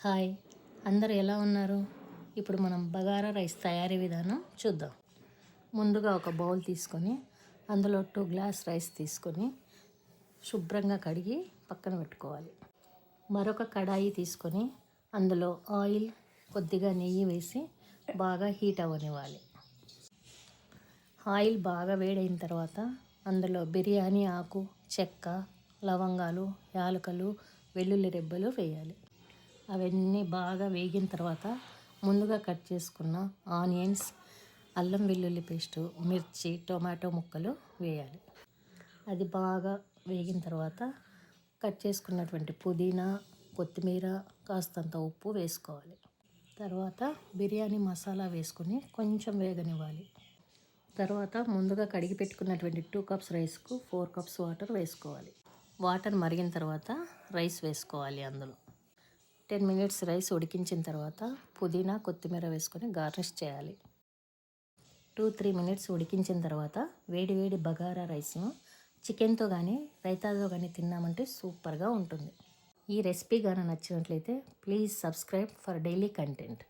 Hi, అందరు ఎలా ఉన్నారు? ఇప్పుడు మనం బగారా రైస్ తయారీ విధానం చూద్దాం. ముందుగా ఒక బౌల్ తీసుకొని అందులో 2 గ్లాస్ రైస్ తీసుకొని శుభ్రంగా కడిగి పక్కన పెట్టుకోవాలి. మరొక కడాయి తీసుకొని అందులో ఆయిల్, కొద్దిగా నెయ్యి వేసి బాగా హీట్ అవ్వనివ్వాలి. ఆయిల్ బాగా వేడైన తర్వాత అందులో బిర్యానీ ఆకు, చెక్క, లవంగాలు, యాలకులు, వెల్లుల్లి రెబ్బలు వేయాలి. అవన్నీ బాగా వేగిన తర్వాత ముందుగా కట్ చేసుకున్న ఆనియన్స్, అల్లం వెల్లుల్లి పేస్టు, మిర్చి, టొమాటో ముక్కలు వేయాలి. అది బాగా వేగిన తర్వాత కట్ చేసుకున్నటువంటి పుదీనా, కొత్తిమీర, కాస్తంత ఉప్పు వేసుకోవాలి. తర్వాత బిర్యానీ మసాలా వేసుకొని కొంచెం వేగనివ్వాలి. తర్వాత ముందుగా కడిగి పెట్టుకున్నటువంటి 2 కప్స్ రైస్కు 4 కప్స్ వాటర్ వేసుకోవాలి. వాటర్ మరిగిన తర్వాత రైస్ వేసుకోవాలి. అందులో 10 మినిట్స్ రైస్ ఉడికించిన తర్వాత పుదీనా, కొత్తిమీర వేసుకొని గార్నిష్ చేయాలి. 2-3 మినిట్స్ ఉడికించిన తర్వాత వేడి వేడి బగారా రైస్ను చికెన్తో కానీ రైతాతో కానీ తిన్నామంటే సూపర్గా ఉంటుంది. ఈ రెసిపీ కానీ నచ్చినట్లయితే please subscribe for daily content.